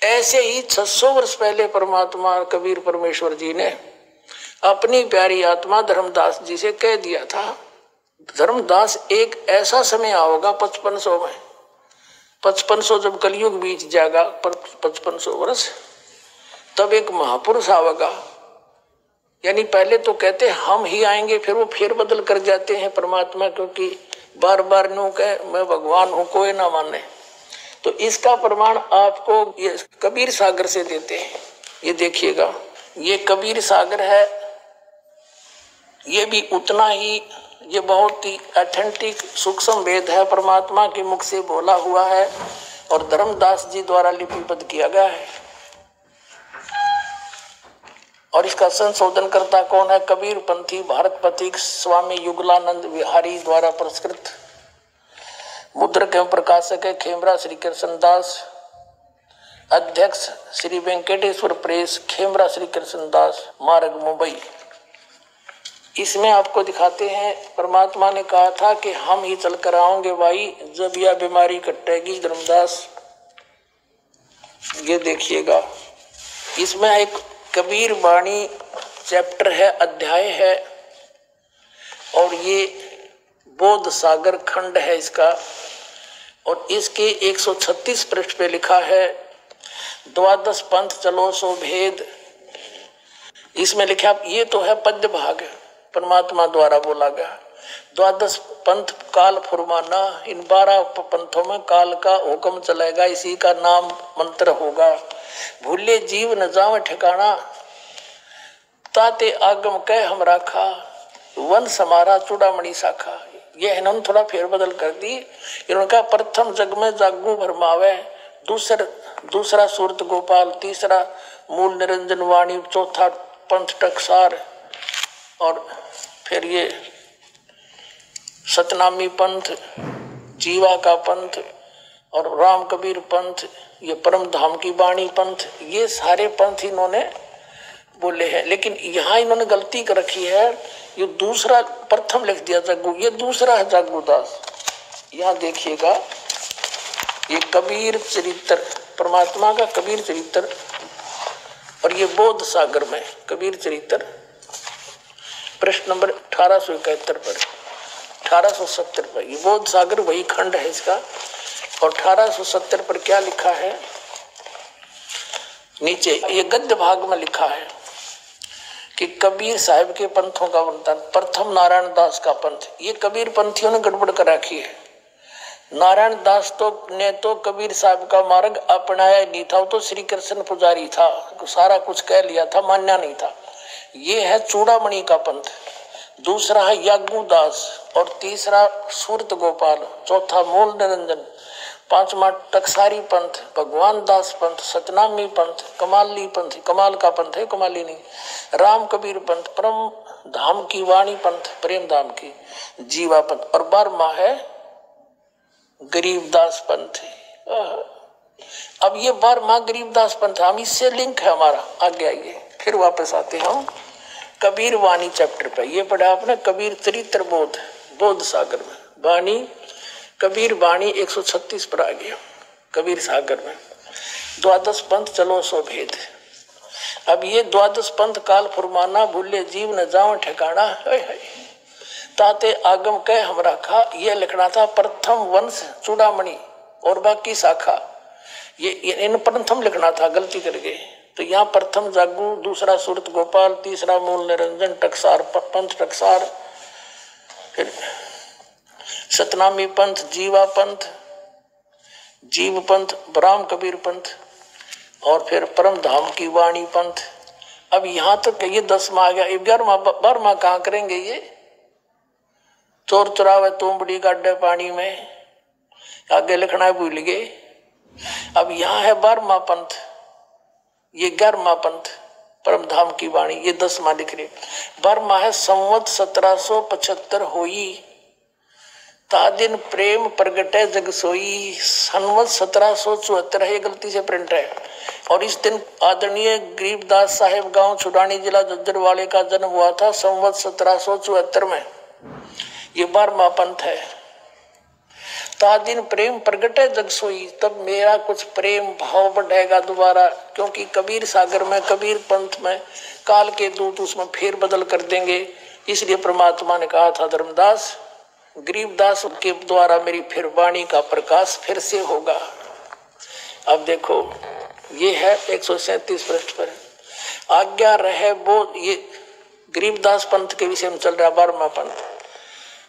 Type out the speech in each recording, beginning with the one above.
ऐसे ही 600 वर्ष पहले परमात्मा कबीर परमेश्वर जी ने अपनी प्यारी आत्मा धर्मदास जी से कह दिया था, धर्मदास एक ऐसा समय आओगा 5500 में, 5500 जब कलयुग बीत जाएगा 5500 वर्ष, तब एक महापुरुष आवेगा। यानी पहले तो कहते हम ही आएंगे, फिर वो फेर बदल कर जाते हैं परमात्मा, क्योंकि बार बार नो कहे मैं भगवान हूं, कोई ना माने। तो इसका प्रमाण आपको ये कबीर सागर से देते हैं। ये देखिएगा, ये कबीर सागर है, ये भी उतना ही, ये बहुत ही ऑथेंटिक सूक्ष्म वेद है, परमात्मा के मुख से बोला हुआ है और धर्मदास जी द्वारा लिपिबद्ध किया गया है। और इसका संशोधन करता कौन है? कबीर पंथी भारत पथिक स्वामी युगलानंद विहारी द्वारा पुरस्कृत। मुद्रक एवं प्रकाशक है खेमरा श्री कृष्णदास, अध्यक्ष श्री वेंकटेश्वर प्रेस, खेमरा श्री कृष्णदास मार्ग मुंबई। इसमें आपको दिखाते हैं परमात्मा ने कहा था कि हम ही चल कर आओगे भाई जब यह बीमारी कटेगी धर्मदास। ये देखिएगा, इसमें एक कबीर वाणी चैप्टर है, अध्याय है, और ये बोध सागर खंड है इसका, और इसके 136 पृष्ठ पे लिखा है द्वादश पंथ चलो सो भेद। इसमें लिखा, ये तो है पद्य भाग, परमात्मा द्वारा बोला गया। द्वादश पंथ काल फुरमाना, इन 12 पंथों में काल का हुक्म चलेगा, इसी का नाम मंत्र होगा। भूले जीव न जाव ठिकाना, ताते आगम कह हम राखा, वन समारा चूड़ामणि शाखा। ये इन्होंने थोड़ा फेरबदल कर दी। इन्होंने कहा प्रथम जग में जागू भरमावे, दूसरा सूरत गोपाल, तीसरा मूल निरंजन वाणी, चौथा पंथ टकसार, और फिर ये सतनामी पंथ, जीवा का पंथ, और राम कबीर पंथ, ये परम धाम की वाणी पंथ, ये सारे पंथ इन्होंने बोले हैं। लेकिन यहाँ इन्होंने गलती कर रखी है, ये दूसरा प्रथम लिख दिया जग्गू, ये दूसरा है जग्गूदास। यहाँ देखिएगा, ये कबीर चरित्र, परमात्मा का कबीर चरित्र, और ये बोध सागर में कबीर चरित्र, प्रश्न नंबर 1871 पर, 1870 पर, ये बोध सागर वही खंड है इसका। और 1870 पर क्या लिखा है नीचे, ये गद्य भाग में लिखा है कि कबीर साहिब के पंथों का वर्णन। प्रथम नारायण दास का पंथ, ये कबीर पंथियों ने गड़बड़ कर रखी है। नारायण दास ने तो कबीर साहब का मार्ग अपनाया नहीं था, वो तो श्री कृष्ण पुजारी था, सारा कुछ कह लिया था, मान्या नहीं था। ये है चूड़ामणि का पंथ, दूसरा है यागूदास, और तीसरा सूरत गोपाल, चौथा मूल निरंजन, पांचवा टकसारी पंथ, भगवान दास पंथ, सतनामी पंथ, कमाली पंथ, कमाल का पंथ है, कमाली नहीं, राम कबीर पंथ, परम धाम की वाणी पंथ, प्रेम धाम की, जीवा पंथ, और 12वां है गरीबदास पंथ। अब ये 12वां गरीबदास पंथ, हम इससे लिंक है हमारा। आगे आइए, फिर वापस आते हैं हम कबीर वाणी चैप्टर पे। ये पढ़ा आपने कबीर चरित्र बोध सागर में, वाणी कबीर वाणी 136 पर आ गया कबीर सागर में। द्वादश पंथ चलो सो भेद। अब ये द्वादश पंथ काल फुरमाना, भूले जीव न जाओ ठिकाना, ताते आगम कह हम राखा। ये लिखना था प्रथम वंश चूड़ामणि और बाकी शाखा, ये इन प्रथम लिखना था, गलती कर गए। तो यहाँ प्रथम जागू, दूसरा सूरत गोपाल, तीसरा मूल निरंजन, टकसार पंथ टकसार, फिर सतनामी पंथ, जीवा पंथ, जीव पंथ, राम कबीर पंथ, और फिर परम धाम की वाणी पंथ। अब यहाँ तक ये 10वां आ गया। 11वां 12वां कहाँ करेंगे? ये चोर चुरावे तुमबड़ी गाड्डे पानी में, आगे लिखना भूल गए। अब यहाँ है 12वां पंथ, ये 11वां पंथ परम धाम की वाणी, ये 10वां लिख रहे। 12वां है संवत 1775 होई, ता दिन प्रेम प्रगटे जग सोई। संवत 1774 है, ये गलती से प्रिंट है। और इस दिन आदरणीय गरीबदास साहेब गांव छुड़ानी जिला जज्जरवाले का जन्म हुआ था संवत 1774 में। ये 12वां पंथ है। ता दिन प्रेम प्रगटे जग सोई, तब मेरा कुछ प्रेम भाव बढ़ेगा दोबारा, क्योंकि कबीर सागर में, कबीर पंथ में काल के दूत उसमें फेर बदल कर देंगे। इसलिए परमात्मा ने कहा था धर्मदास, गरीबदास के द्वारा मेरी फिर वाणी का प्रकाश फिर से होगा। अब देखो ये है 137 पृष्ठ पर, आज्ञा रहे वो, ये गरीबदास पंथ के विषय में चल रहा 12वां पंथ।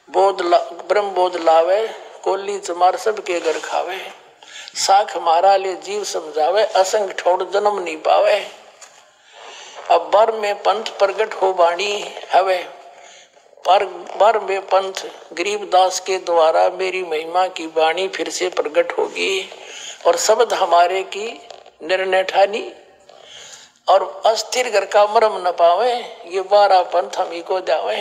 ब्रह्म बोध लावे, कोली चमार सब के घर खावे, साख मारा ले जीव समझावे, असंग ठोड़ जन्म नहीं पावे। अब बर में पंथ प्रगट हो वाणी हवे, पर बर में पंथ गरीबदास के द्वारा मेरी महिमा की वाणी फिर से प्रगट होगी, और शब्द हमारे की निर्णय ठानी, और अस्थिर घर का मरम न पावे, ये 12 पंथ हम ही को जावे।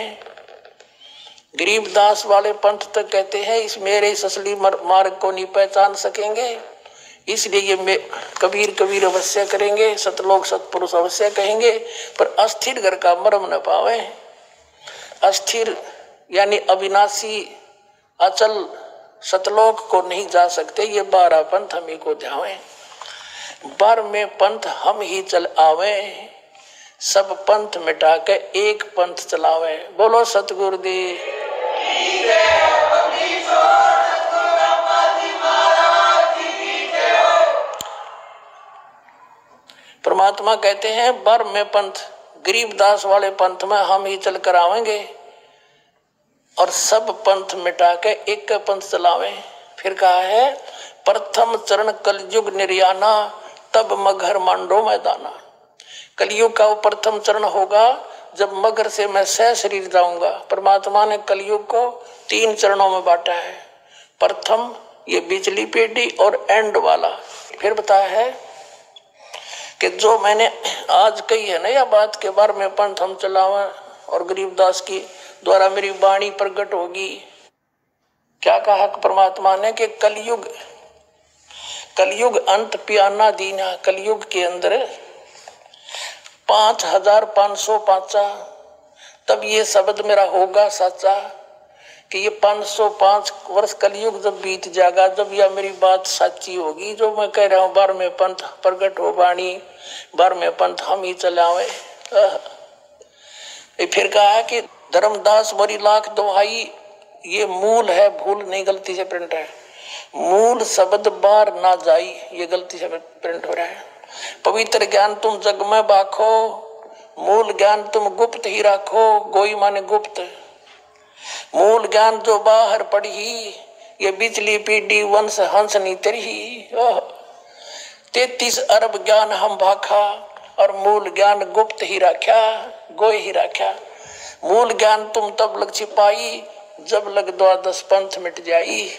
गरीबदास वाले पंथ तक कहते हैं इस मेरे इस असली मार्ग को नहीं पहचान सकेंगे, इसलिए ये कबीर कबीर अवश्य करेंगे, सतलोक सतपुरुष अवश्य कहेंगे, पर अस्थिर घर का मरम न पावे। अस्थिर यानी अविनाशी अचल सतलोक को नहीं जा सकते, ये 12 पंथ हम ही को जावे। बर में पंथ हम ही चल आवे, सब पंथ मिटा के एक पंथ चलावे। बोलो सतगुरुदेव। परमात्मा कहते हैं बर में पंथ, गरीबदास वाले पंथ में हम ही चल कर आवेंगे, और सब पंथ मिटा के एक पंथ चलावे। फिर कहा है प्रथम चरण कलयुग निर्याना, तब मगर मांडो मैदाना। कलयुग का वो प्रथम चरण होगा जब मगर से मैं सह शरीर जाऊंगा। परमात्मा ने कलयुग को 3 चरणों में बांटा है, प्रथम ये बिजली पेटी और एंड वाला। फिर बताया है कि जो मैंने आज कही है ना यह बात के बारे में पंथ हम चलावा, और गरीबदास की द्वारा मेरी वाणी प्रकट होगी। क्या कहा परमात्मा ने कि कलयुग अंत पियाना दीना, कलयुग के अंदर 5505 तब ये शब्द मेरा होगा सच्चा, कि ये 505 वर्ष कलयुग जब बीत जाएगा, जब यह मेरी बात सच्ची होगी जो मैं कह रहा हूँ, 12वें पंथ प्रगट हो वाणी, 12वें पंथ हम ही चलावे। फिर कहा है कि धर्मदास मोरी लाख दोहाई, ये मूल है, भूल नहीं गलती से प्रिंट है, मूल शब्द बार ना जाई, ये गलती से प्रिंट हो रहा है। पवित्र ज्ञान तुम जग में बाखो, मूल ज्ञान तुम गुप्त ही राखो, गोई माने गुप्त। मूल ज्ञान जो बाहर पड़ी, ये बिजली पीढ़ी वंश हंस नी तरही। 33 अरब ज्ञान हम भाखा, और मूल ज्ञान गुप्त ही राख्या, गोई ही राख्या। मूल ज्ञान तुम तब लग छिपाई, जब लग 12 पंथ मिट जाई।